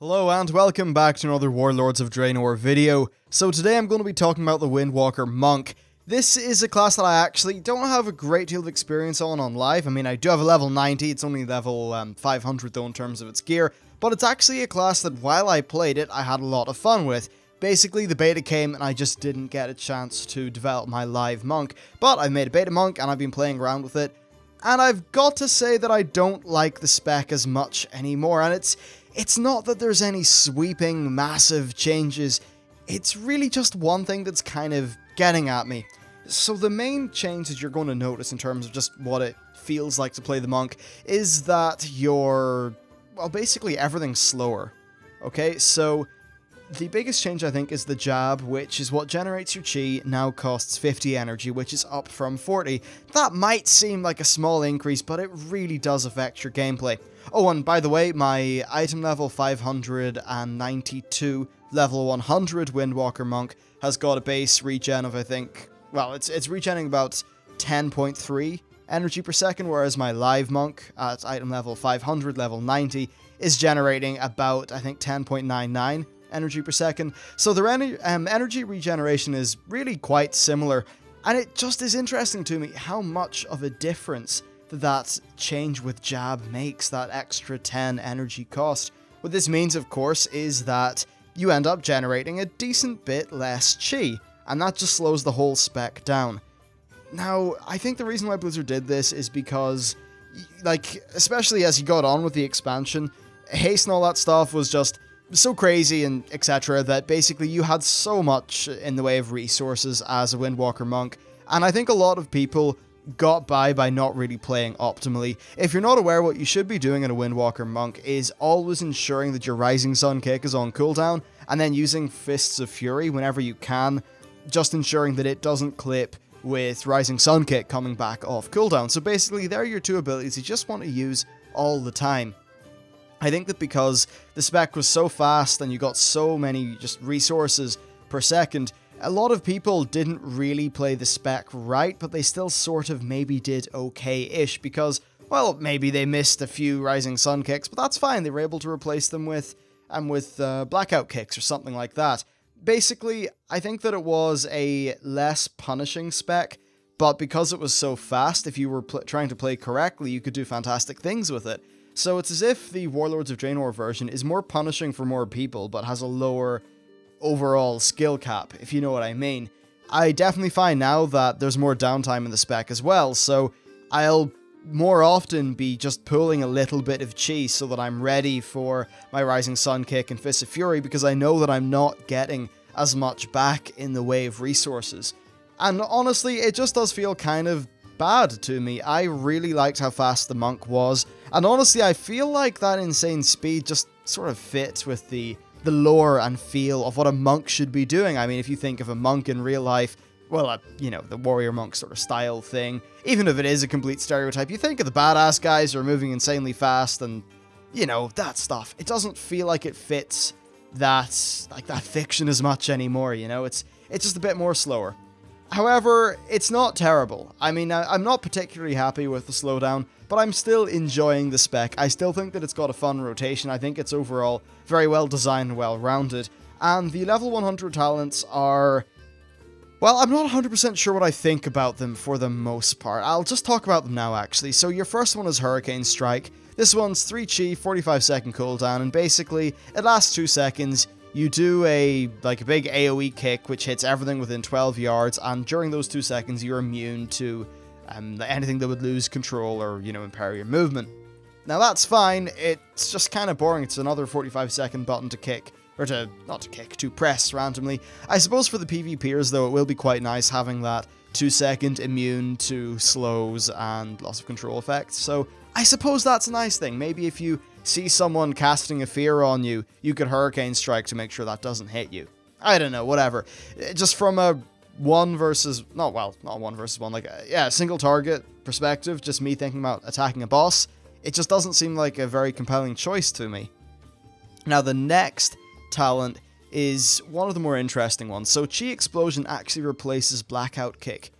Hello and welcome back to another Warlords of Draenor video. So today I'm going to be talking about the Windwalker Monk. This is a class that I actually don't have a great deal of experience on live. I mean, I do have a level 90, it's only level 500 though in terms of its gear, but it's actually a class that while I played it, I had a lot of fun with. Basically, the beta came and I just didn't get a chance to develop my live monk, but I made a beta monk and I've been playing around with it, and I've got to say that I don't like the spec as much anymore, and it's not that there's any sweeping, massive changes, it's really just one thing that's kind of getting at me. So the main change that you're going to notice in terms of just what it feels like to play the monk is that well, basically everything's slower. Okay, so the biggest change I think is the jab, which is what generates your chi, now costs 50 energy, which is up from 40. That might seem like a small increase, but it really does affect your gameplay. Oh, and by the way, my item level 592, level 100 Windwalker Monk has got a base regen of, I think, well, it's regenerating about 10.3 energy per second, whereas my live monk at item level 500, level 90, is generating about, I think, 10.99 energy per second. So the energy regeneration is really quite similar, and it just is interesting to me how much of a difference that change with jab makes, that extra 10 energy cost. What this means, of course, is that you end up generating a decent bit less chi, and that just slows the whole spec down. Now, I think the reason why Blizzard did this is because, like, especially as you got on with the expansion, haste and all that stuff was just so crazy and etc. that basically you had so much in the way of resources as a Windwalker Monk, and I think a lot of people got by not really playing optimally. If you're not aware, what you should be doing in a Windwalker Monk is always ensuring that your Rising Sun kick is on cooldown, and then using Fists of Fury whenever you can, just ensuring that it doesn't clip with Rising Sun kick coming back off cooldown. So basically, they're your two abilities you just want to use all the time. I think that because the spec was so fast and you got so many just resources per second, a lot of people didn't really play the spec right, but they still sort of maybe did okay-ish because, well, maybe they missed a few Rising Sun kicks, but that's fine. They were able to replace them with Blackout kicks or something like that. Basically, I think that it was a less punishing spec, but because it was so fast, if you were trying to play correctly, you could do fantastic things with it. So it's as if the Warlords of Draenor version is more punishing for more people, but has a lower overall skill cap, if you know what I mean. I definitely find now that there's more downtime in the spec as well, so I'll more often be just pulling a little bit of chi so that I'm ready for my Rising Sun kick and Fist of Fury, because I know that I'm not getting as much back in the way of resources. And honestly, it just does feel kind of bad to me. I really liked how fast the monk was, and honestly I feel like that insane speed just sort of fits with the lore and feel of what a monk should be doing. I mean, if you think of a monk in real life, well, you know, the warrior monk sort of style thing, even if it is a complete stereotype, you think of the badass guys who are moving insanely fast and, you know, that stuff. It doesn't feel like it fits that fiction as much anymore, you know? It's just a bit more slower. However, it's not terrible. I mean, I'm not particularly happy with the slowdown, but I'm still enjoying the spec. I still think that it's got a fun rotation. I think it's overall very well designed and well rounded. And the level 100 talents are, well, I'm not 100% sure what I think about them for the most part. I'll just talk about them now, actually. So your first one is Hurricane Strike. This one's 3 chi, 45-second cooldown, and basically it lasts 2 seconds. You do a big AoE kick, which hits everything within 12 yards, and during those 2 seconds, you're immune to anything that would lose control or, you know, impair your movement. Now, that's fine. It's just kind of boring. It's another 45-second button to kick, or to press randomly. I suppose for the PvPers, though, it will be quite nice having that 2-second immune to slows and loss of control effects. So I suppose that's a nice thing. Maybe if you see someone casting a fear on you, you could Hurricane Strike to make sure that doesn't hit you. I don't know, whatever. Just from a single target perspective, just me thinking about attacking a boss, it just doesn't seem like a very compelling choice to me. Now, the next talent is one of the more interesting ones. So Chi Explosion actually replaces Blackout Kick.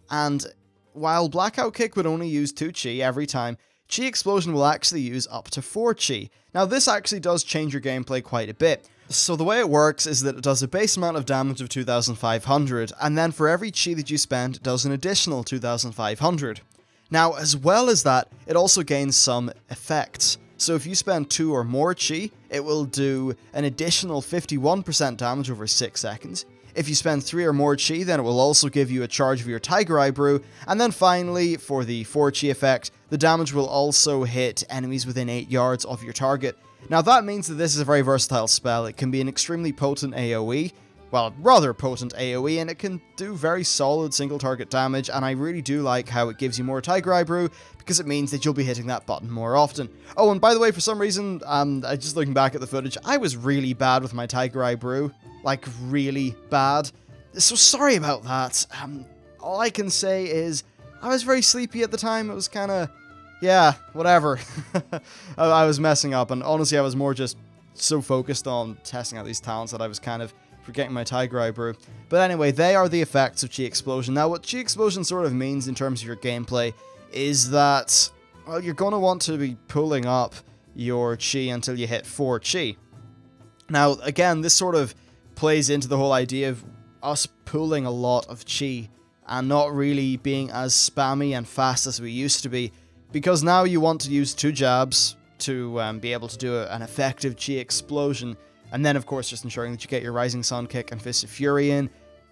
And while Blackout Kick would only use 2 chi every time, Chi Explosion will actually use up to 4 Chi. Now this actually does change your gameplay quite a bit. So the way it works is that it does a base amount of damage of 2,500, and then for every Chi that you spend, it does an additional 2,500. Now, as well as that, it also gains some effects. So if you spend 2 or more Chi, it will do an additional 51% damage over 6 seconds. If you spend 3 or more Chi, then it will also give you a charge of your Tiger Eye Brew. And then finally, for the 4 Chi effect, the damage will also hit enemies within 8 yards of your target. Now that means that this is a very versatile spell. It can be an extremely potent AoE, well, rather potent AoE, and it can do very solid single target damage, and I really do like how it gives you more Tiger Eye Brew, because it means that you'll be hitting that button more often. Oh, and by the way, for some reason, just looking back at the footage, I was really bad with my Tiger Eye Brew. Like, really bad. So sorry about that. All I can say is, I was very sleepy at the time. It was kind of, yeah, whatever. I was messing up, and honestly, I was more just so focused on testing out these talents that I was kind of forgetting my Tiger Eye Brew. But anyway, they are the effects of Chi Explosion. Now, what Chi Explosion sort of means in terms of your gameplay is that, well, you're going to want to be pulling up your Chi until you hit 4 Chi. Now, again, this sort of plays into the whole idea of us pulling a lot of Chi and not really being as spammy and fast as we used to be, because now you want to use 2 jabs to be able to do an effective Chi Explosion. And then, of course, just ensuring that you get your Rising Sun Kick and Fist of Fury in.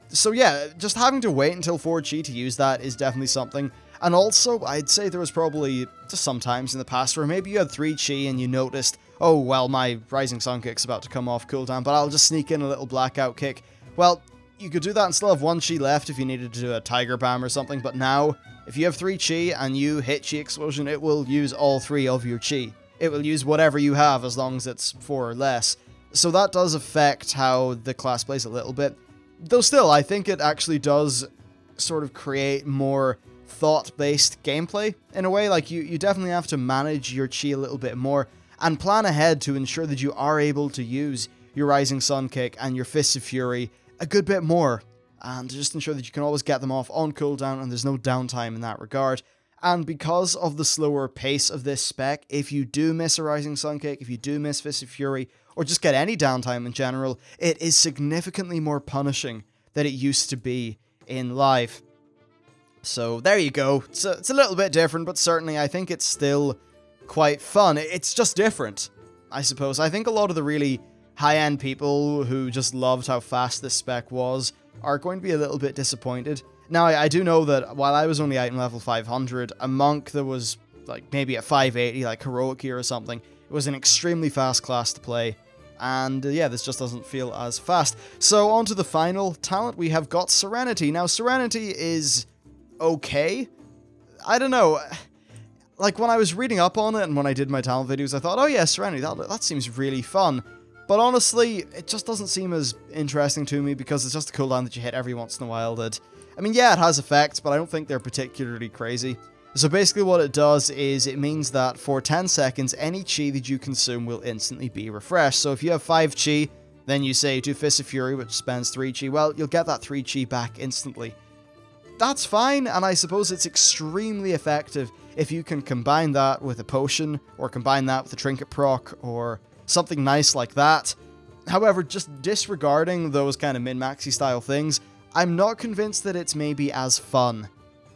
So yeah, just having to wait until 4 Chi to use that is definitely something. And also, I'd say there was probably just some times in the past where maybe you had 3 Chi and you noticed, oh, well, my Rising Sun Kick's about to come off cooldown, but I'll just sneak in a little Blackout Kick. Well, you could do that and still have 1 Chi left if you needed to do a Tiger Balm or something, but now, if you have 3 Chi and you hit Chi Explosion, it will use all 3 of your Chi. It will use whatever you have as long as it's 4 or less. So that does affect how the class plays a little bit. Though still, I think it actually does sort of create more thought-based gameplay in a way. Like, you definitely have to manage your Chi a little bit more and plan ahead to ensure that you are able to use your Rising Sun Kick and your Fist of Fury a good bit more, and to just ensure that you can always get them off on cooldown and there's no downtime in that regard. And because of the slower pace of this spec, if you do miss a Rising Sun Kick, if you do miss Fist of Fury, or just get any downtime in general, it is significantly more punishing than it used to be in live. So there you go. It's a little bit different, but certainly I think it's still quite fun. It's just different, I suppose. I think a lot of the really high-end people who just loved how fast this spec was are going to be a little bit disappointed. Now, I do know that while I was only item level 500, a monk that was like maybe at 580, like Heroic Gear or something, it was an extremely fast class to play. And yeah, this just doesn't feel as fast. So on to the final talent, we have got Serenity. Now, Serenity is okay. I don't know. Like, when I was reading up on it and when I did my talent videos, I thought, oh yeah, Serenity, that seems really fun. But honestly, it just doesn't seem as interesting to me because it's just a cooldown that you hit every once in a while that, I mean, yeah, it has effects, but I don't think they're particularly crazy. So basically what it does is it means that for 10 seconds, any Chi that you consume will instantly be refreshed. So if you have 5 Chi, then you say do Fist of Fury, which spends 3 Chi, well, you'll get that 3 Chi back instantly. That's fine, and I suppose it's extremely effective if you can combine that with a potion, or combine that with a trinket proc, or something nice like that. However, just disregarding those kind of min-maxy style things, I'm not convinced that it's maybe as fun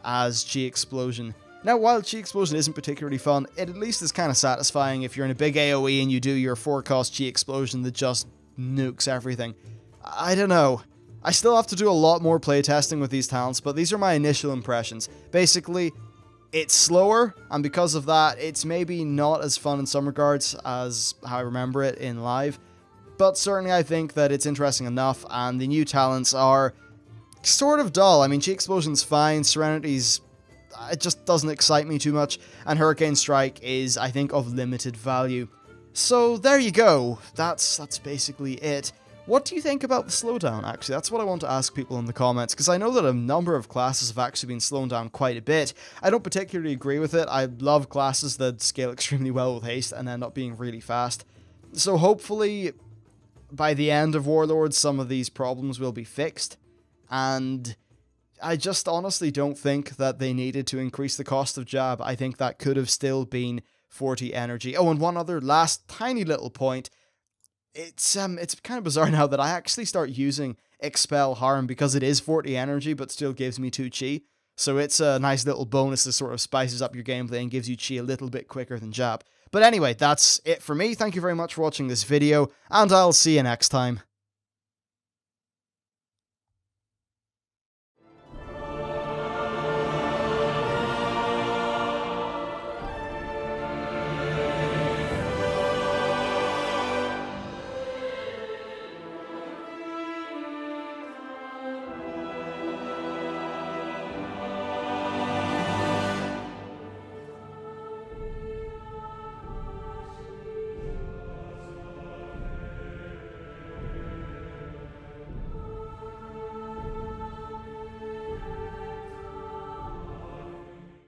as Chi Explosion. Now, while Chi Explosion isn't particularly fun, it at least is kind of satisfying if you're in a big AoE and you do your 4-cost Chi Explosion that just nukes everything. I don't know. I still have to do a lot more playtesting with these talents, but these are my initial impressions. Basically, it's slower, and because of that, it's maybe not as fun in some regards as how I remember it in live, but certainly I think that it's interesting enough, and the new talents are sort of dull. I mean, Chi Explosion's fine, Serenity's, it just doesn't excite me too much, and Hurricane Strike is, I think, of limited value. So there you go, that's basically it. What do you think about the slowdown, actually? That's what I want to ask people in the comments, because I know that a number of classes have actually been slowing down quite a bit. I don't particularly agree with it. I love classes that scale extremely well with haste and end up being really fast. So hopefully, by the end of Warlords, some of these problems will be fixed. And I just honestly don't think that they needed to increase the cost of jab. I think that could have still been 40 energy. Oh, and one other last tiny little point. It's kind of bizarre now that I actually start using Expel Harm because it is 40 energy but still gives me 2 chi. So it's a nice little bonus that sort of spices up your gameplay and gives you chi a little bit quicker than jab. But anyway, that's it for me. Thank you very much for watching this video, and I'll see you next time.